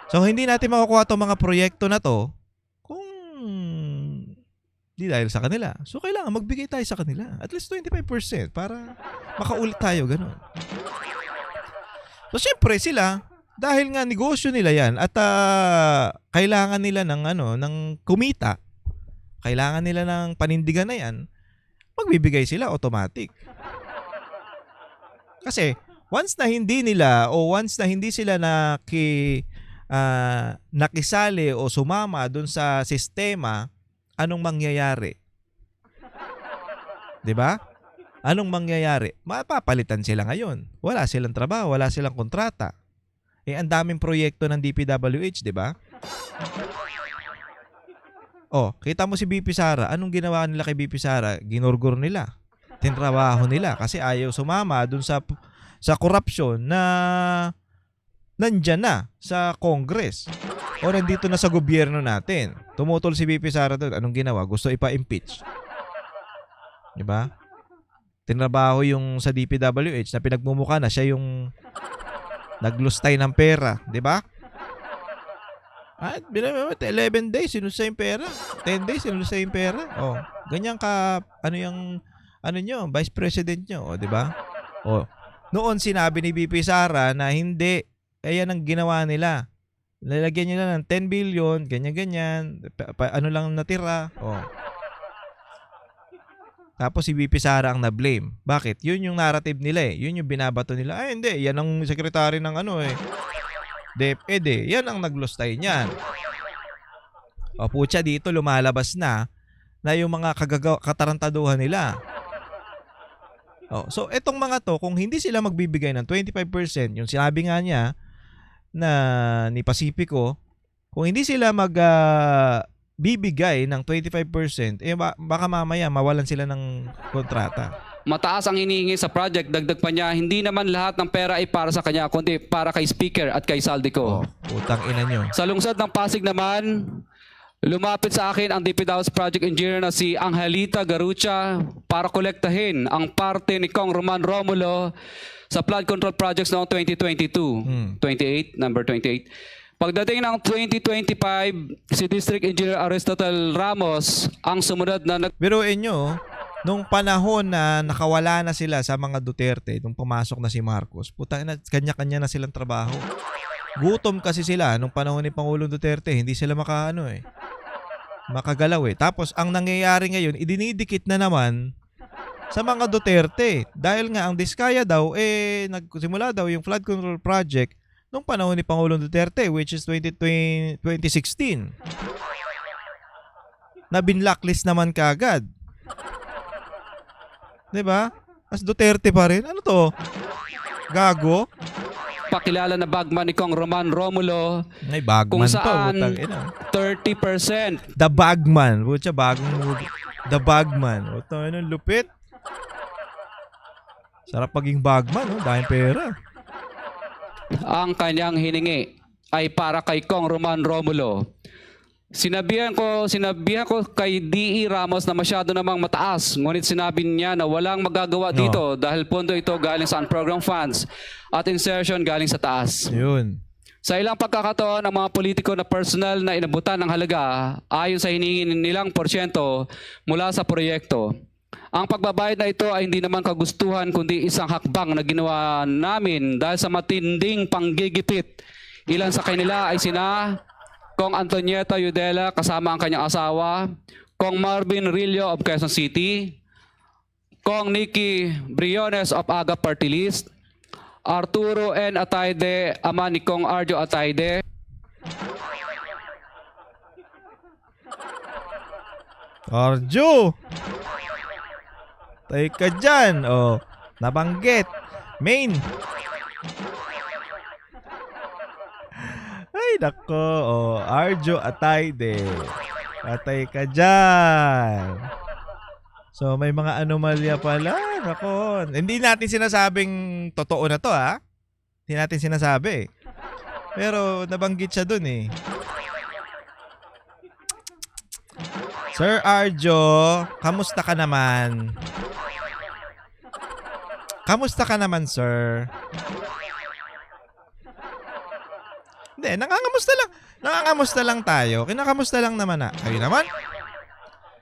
So, hindi natin makukuha tong mga proyekto na to kung hindi dahil sa kanila. So, kailangan magbigay tayo sa kanila. At least 25% para makaulit tayo, ganun. So, syempre sila, dahil nga negosyo nila yan at kailangan nila ng kumita, kailangan nila ng panindigan na yan, magbibigay sila automatic. Kasi, once na hindi sila nakisali o sumama dun sa sistema, anong mangyayari? 'Di ba? Anong mangyayari? Mapapalitan sila ngayon. Wala silang trabaho, wala silang kontrata. Ang daming proyekto ng DPWH, 'di ba? Oh, kita mo si BP Sara. Anong ginawa nila kay BP Sara? Ginurgur nila. Tinrabaho nila kasi ayaw sumama dun sa korupsyon na nandyan na sa Congress o nandito na sa gobyerno natin. Tumutol si BP Sara doon. Anong ginawa? Gusto ipa-impeach. Diba? Tinrabaho yung sa DPWH na pinagmumukha na siya yung naglustay ng pera. Diba? At 11 days, sinusay yung pera. 10 days, sinusay yung pera. Oh, ganyan ka, Vice President nyo. O, diba? O, noon sinabi ni BP Sara na hindi, yan ang ginawa nila. Lalagyan nila ng 10 billion, ganyan-ganyan, ano lang natira. Oh. Tapos si BP Sara ang na-blame. Bakit? Yun yung narrative nila eh. Yun yung binabato nila. Ay hindi, yan ang sekretary ng DepEd eh. Yan ang naglustay niyan. O putya dito lumalabas na yung mga katarantaduhan nila. Oh, so etong mga to, kung hindi sila magbibigay ng 25%, yung sinabi nga niya na ni Pacifico, kung hindi sila bibigay ng 25%, baka mamaya mawalan sila ng kontrata. Mataas ang hinihingi sa project, dagdag pa niya, hindi naman lahat ng pera ay para sa kanya, kundi para kay Speaker at kay Zaldico. Utang ina nyo. Sa lungsod ng Pasig naman, lumapit sa akin ang DPWH project engineer na si Angelita Garucha para kolektahin ang parte ni Kong Roman Romulo sa flood control projects noong 2022. 28, number 28. Pagdating ng 2025, si District Engineer Aristotle Ramos ang sumunod na Biruin nyo, nung panahon na nakawala na sila sa mga Duterte, nung pumasok na si Marcos, kanya-kanya na silang trabaho. Gutom kasi sila nung panahon ni Pangulong Duterte, hindi sila makagalaw eh. Tapos ang nangyayari ngayon, idinidikit na naman sa mga Duterte. Dahil nga ang Diskaya daw, nagsimula daw yung flood control project nung panahon ni Pangulong Duterte, which is 2016. Na binlocklist naman kaagad. Diba? As Duterte pa rin. Ano to? Gago? pakilala na bagman ni Kong Roman Romulo Ay, bagman kung saan to. Butang ina. 30%. The Bagman. Butya, bagong movie. The Bagman. O, ito, ano, lupit. Sarap paging bagman, no? Dahil pera. Ang kanyang hiningi ay para kay Kong Roman Romulo. Sinabihan ko kay D.E. Ramos na masyado namang mataas. Ngunit sinabi niya na walang magagawa dito dahil pondo ito galing sa unprogrammed funds at insertion galing sa taas. Yun. Sa ilang pagkakataon, ang mga politiko na personal na inabutan ng halaga ayon sa hiningin nilang porsyento mula sa proyekto. Ang pagbabayad na ito ay hindi naman kagustuhan kundi isang hakbang na ginawa namin dahil sa matinding panggigipit. Ilan sa kanila ay sina Kong Antonieta Yudela kasama ang kanyang asawa, Kong Marvin Rillo of Quezon City, Kong Nikki Briones of Aga Party List, Arturo N. Atayde, ama ni Kong Arjo Atayde, Arjo! Tayo ka dyan. Oh, nabanggit. Main. Ay, nako. Oh, Arjo Atayde. Patay ka dyan. So may mga anomalya pala. Nako. Hindi natin sinasabing totoo na to ha. Hindi natin sinasabi. Pero nabanggit siya dun eh. Sir Arjo, kamusta ka naman? Kamusta ka naman, sir? Hindi, nangangamusta lang. Nangangamusta lang tayo. Kinakamusta lang naman na. Kayo naman?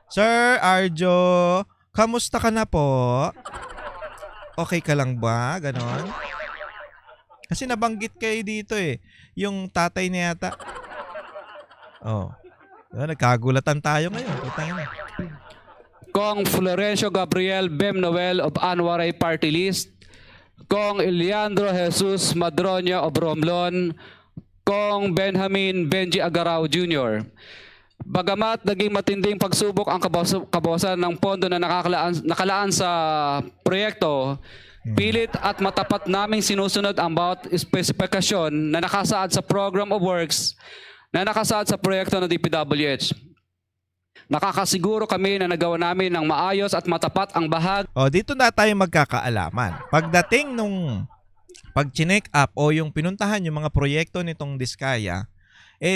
Sir Arjo, kamusta ka na po? Okay ka lang ba? Ganon? Kasi nabanggit kayo dito eh. Yung tatay niya yata. Oh. Nagkagulatan tayo ngayon. Putang ina. Kong Florencio Gabriel Bem Noel of Anwaray Party List, Kong Eliandro Jesus Madroña of Romblon, Kong Benjamin Benji Agarao Jr. Bagamat naging matinding pagsubok ang kabawasan ng pondo na nakalaan sa proyekto, pilit at matapat naming sinusunod ang bawat espesifikasyon na nakasaad sa Program of Works na nakasaad sa proyekto ng DPWH. Nakakasiguro kami na nagawa namin ng maayos at matapat ang bahag. O, dito na tayo magkakaalaman. Pagdating nung pag-check up o yung pinuntahan yung mga proyekto nitong Diskaya,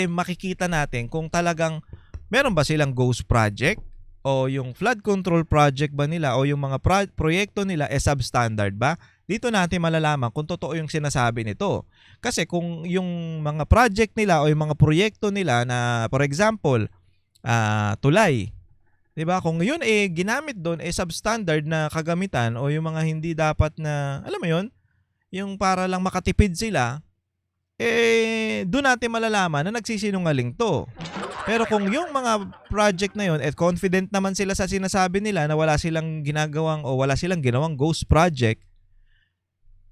makikita natin kung talagang meron ba silang ghost project o yung flood control project ba nila o yung mga proyekto nila substandard ba? Dito natin malalaman kung totoo yung sinasabi nito. Kasi kung yung mga project nila o yung mga proyekto nila na, for example, tulay, 'di ba? Kung 'yun ginamit doon substandard na kagamitan o yung mga hindi dapat na, alam mo 'yun, yung para lang makatipid sila, doon natin malalaman na nagsisinungaling 'to. Pero kung yung mga project na 'yon confident naman sila sa sinasabi nila na wala silang ginagawang o wala silang ginawang ghost project,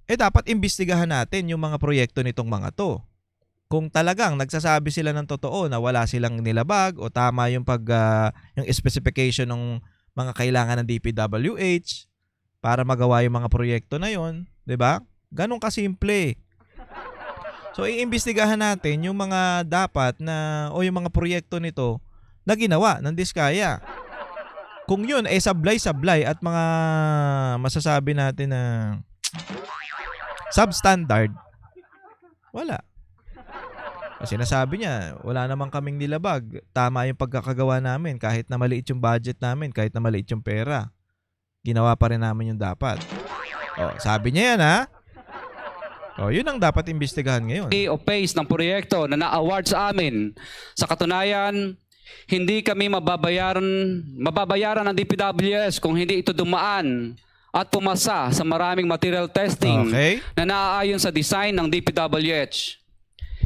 dapat imbestigahan natin yung mga proyekto nitong mga 'to. Kung talagang nagsasabi sila ng totoo na wala silang nilabag o tama yung yung specification ng mga kailangan ng DPWH para magawa yung mga proyekto na yon, 'di ba? Ganun kasimple. So iimbestigahan natin yung mga dapat na o yung mga proyekto nito na ginawa ng Diskaya. Kung yun sablay-sablay at mga masasabi natin na substandard, wala. Sinasabi niya, wala naman kaming nilabag. Tama yung pagkakagawa namin kahit na maliit yung budget namin, kahit na maliit yung pera. Ginawa pa rin namin yung dapat. Sabi niya yan ha. Yun ang dapat imbestigahan ngayon. O phase ng proyekto na na-award sa amin. Sa katunayan, hindi kami mababayaran ng DPWS kung hindi ito dumaan at pumasa sa maraming material testing na naaayon sa design ng DPWH.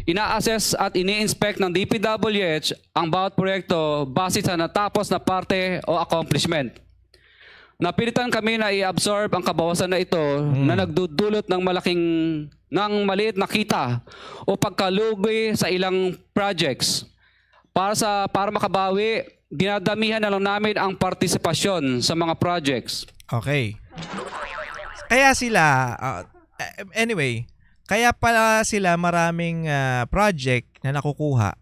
Ina-assess at ini-inspect ng DPWH ang bawat proyekto base sa natapos na parte o accomplishment. Napilitan kami na i-absorb ang kabawasan na ito na nagdudulot ng maliit na kita o pagkalugi sa ilang projects. Para makabawi, dinadamihan na lang namin ang partisipasyon sa mga projects. Okay. Kaya sila, anyway, kaya pala sila maraming project na nakukuha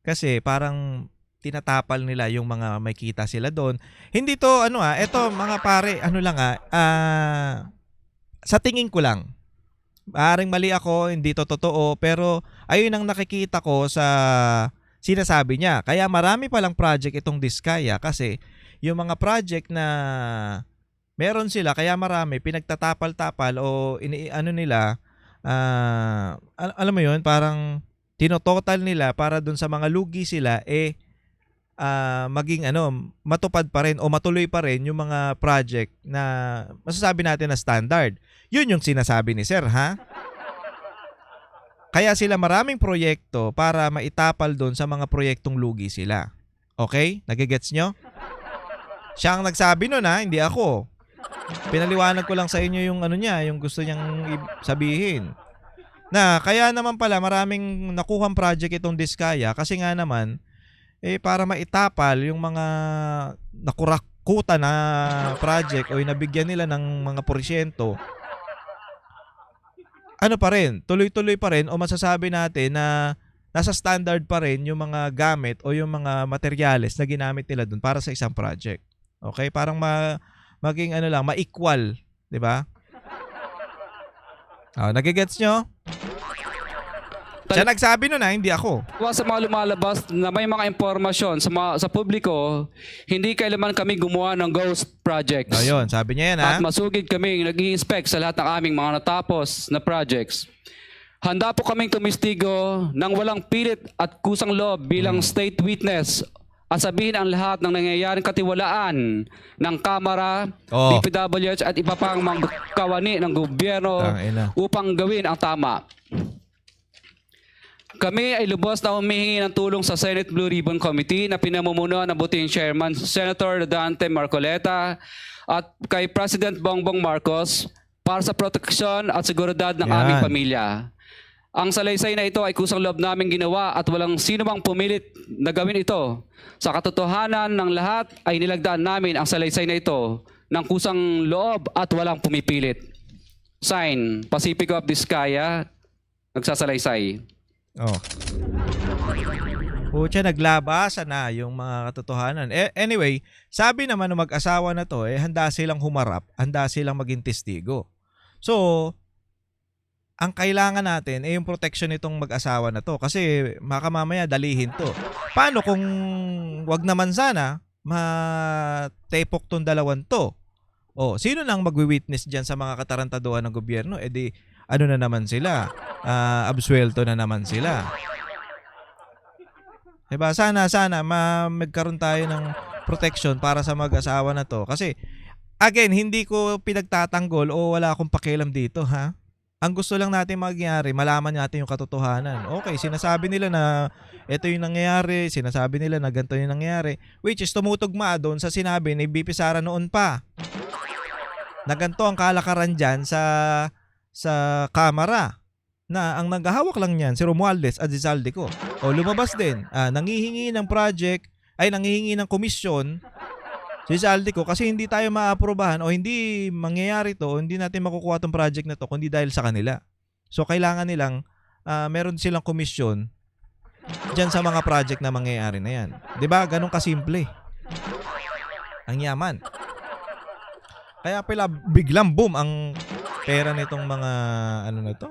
kasi parang tinatapal nila yung mga may kita sila doon. Hindi to eto mga pare, sa tingin ko lang. Maaring mali ako, hindi to totoo, pero ayun ang nakikita ko sa sinasabi niya. Kaya marami palang project itong Diskaya kasi yung mga project na meron sila, kaya marami pinagtatapal-tapal o nila, alam mo yun, parang tinototal nila para dun sa mga lugi sila maging matupad pa rin o matuloy pa rin yung mga project na masasabi natin na standard. Yun yung sinasabi ni Sir, ha? Kaya sila maraming proyekto para maitapal dun sa mga proyektong lugi sila. Okay? Nagigets nyo? Siya ang nagsabi nun, ha? Hindi ako. Pinaliwanag ko lang sa inyo yung yung gusto niyang sabihin. Na kaya naman pala maraming nakuhang project itong Diskaya kasi nga naman para maitapal yung mga nakurakutan na project o nabigyan nila ng mga porsyento. Pa rin, tuloy-tuloy pa rin o masasabi natin na nasa standard pa rin yung mga gamit o yung mga materyales na ginamit nila dun para sa isang project. Okay? Parang maging ano lang, ma-equal, 'di ba? Nagigets nyo? Siya nagsabi nun hindi ako. Sa mga lumalabas na may mga impormasyon sa publiko, hindi kailanman kami gumawa ng ghost projects. Ayun, sabi niya yan At masugid kami nag-i-inspect sa lahat ng aming mga natapos na projects. Handa po kaming tumistigo ng walang pilit at kusang loob bilang state witness at sabihin ang lahat ng nangyayaring katiwalaan ng Kamara, DPWH at iba pang mga kawani ng gobyerno upang gawin ang tama. Kami ay lubos na humihingi ng tulong sa Senate Blue Ribbon Committee na pinamumunuan ng buting Chairman Senator Dante Marcoleta at kay President Bongbong Marcos para sa proteksyon at seguridad ng aming pamilya. Ang salaysay na ito ay kusang loob namin ginawa at walang sino mang pumilit na gawin ito. Sa katotohanan ng lahat ay nilagdaan namin ang salaysay na ito ng kusang loob at walang pumipilit. Sign, Pacifico of Vizcaya, nagsasalaysay. Pucha, naglabasan na yung mga katotohanan. Anyway, sabi naman ng mag-asawa na to, handa silang humarap, handa silang maging testigo. So, ang kailangan natin yung protection nitong mag-asawa na to kasi makamamaya dalihin to. Paano kung wag naman sana matepok tong dalawan to? Sino nang magwi-witness diyan sa mga katarantaduhan ng gobyerno? Di ano na naman sila? Absuelto na naman sila. Diba? Sana magkaroon tayo ng protection para sa mag-asawa na to. Kasi, again, hindi ko pinagtatanggol o wala akong pakialam dito, ha? Ang gusto lang natin magyari, malaman natin yung katotohanan. Okay, sinasabi nila na ito yung nangyayari, sinasabi nila na ganito yung nangyayari, which is tumutugma doon sa sinabi ni BP Sara noon pa. Na ganito ang kalakaran dyan sa Kamara na ang naghahawak lang niyan si Romualdez at si Zaldico. Lumabas din, nanghihingi ng project, nanghihingi ng komisyon si Zaldico kasi hindi tayo maaprubahan o hindi mangyayari to, hindi natin makukuha tong project na to kundi dahil sa kanila. So kailangan nilang meron silang komisyon dyan sa mga project na mangyayari na yan. 'Di ba? Ganun kasimple. Ang yaman. Kaya pala biglang boom ang pera nitong mga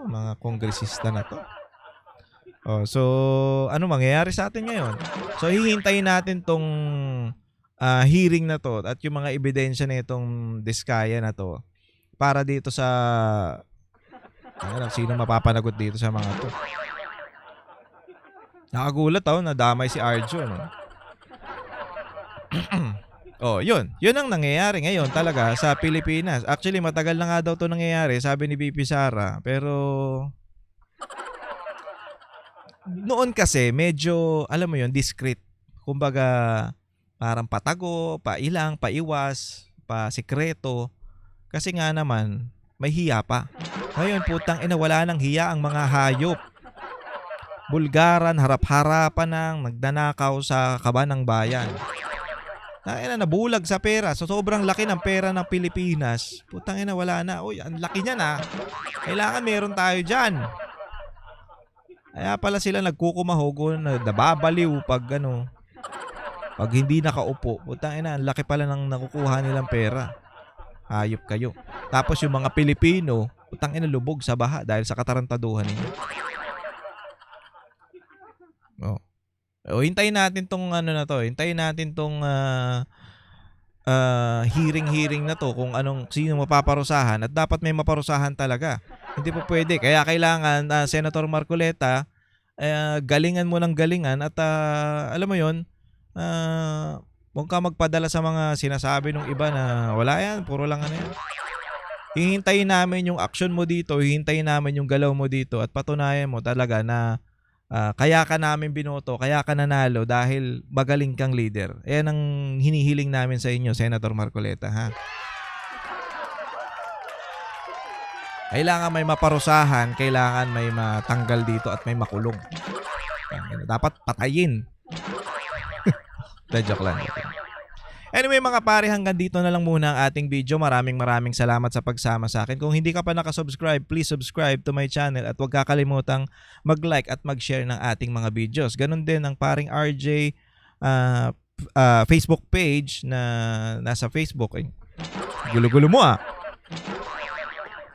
mga kongresista na to. So ano mangyayari sa atin ngayon? So hihintayin natin tong hearing na to at yung mga ebidensya nitong Diskaya na to para dito sa sino mapapanagot dito sa mga to. Nakagulat nadamay si Arjo, no? Yun ang nangyayari ngayon talaga sa Pilipinas. Actually, matagal na nga daw 'to nangyayari, sabi ni BP Sara, pero noon kasi medyo, alam mo yun, discreet. Kumbaga, parang patago, pailang, paiwas, pasikreto. Kasi nga naman, may hiya pa. Ngayon, putang ina, wala nang hiya ang mga hayop. Bulgaran, harap-harapan nang nagdanakaw sa kaban ng bayan. Nabulag sa pera. So, sobrang laki ng pera ng Pilipinas. Putang ina, wala na. Uy, ang laki niya na. Kailangan meron tayo dyan. Kaya pala sila nagkukumahog, nababaliw pag pag hindi nakaupo. Putang ina, ang laki pala ng nakukuha nilang pera. Hayop kayo. Tapos yung mga Pilipino, putang ina, lubog sa baha dahil sa katarantaduhan ninyo. Hintayin natin tong hintayin natin tong hearing na to kung sino mapaparusahan at dapat may maparusahan talaga. Hindi po pwede. Kaya kailangan Senator Marcoleta galingan mo ng galingan at alam mo yon, huwag ka magpadala sa mga sinasabi ng iba na wala yan, puro lang yan. Hihintayin namin yung action mo dito, hihintayin namin yung galaw mo dito at patunayan mo talaga na kaya ka namin binoto, kaya ka nanalo dahil magaling kang leader. Yan ang hinihiling namin sa inyo, Senator Marcoleta, ha? Kailangan may maparusahan, kailangan may matanggal dito at may makulong. Dapat patayin. Joke lang. Anyway mga pare, hanggang dito na lang muna ang ating video. Maraming salamat sa pagsama sa akin. Kung hindi ka pa nakasubscribe, please subscribe to my channel at huwag kakalimutang mag-like at mag-share ng ating mga videos. Ganon din ang paring RJ. Facebook page na nasa Facebook. Gulo-gulo mo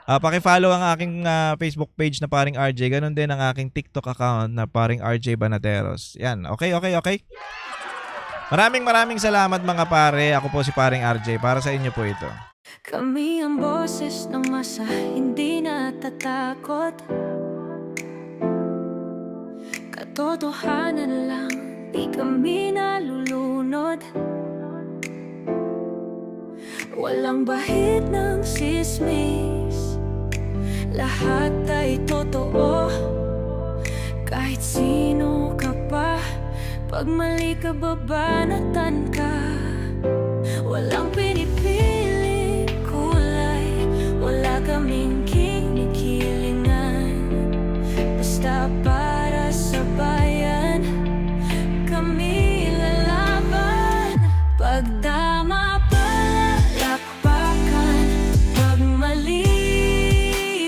paki-follow ang aking Facebook page na Paring RJ. Ganon din ang aking TikTok account na Paring RJ Banateros. Yan. Okay. Maraming salamat mga pare. Ako po si Paring RJ. Para sa inyo po ito. Kami ang boses ng masa, hindi natatakot. Katotohanan lang, di kami nalulunod. Walang bahid ng sismis, lahat ay totoo. Kahit sino ka pa, pag mali ka babanatan ka. Walang pinipili kulay, wala kaming kinikilingan. Basta para sa bayan, kami lalaban. Pagdama palakpakan, pag mali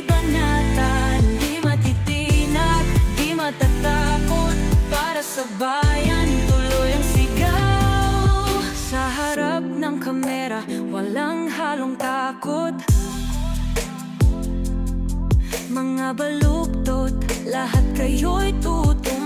banatan. Di matitinag, di matatakot. Para sa bayan, tuloy ang sigaw. Sa harap ng kamera, walang halong takot. Mga baluktot, lahat kayo'y tutumba.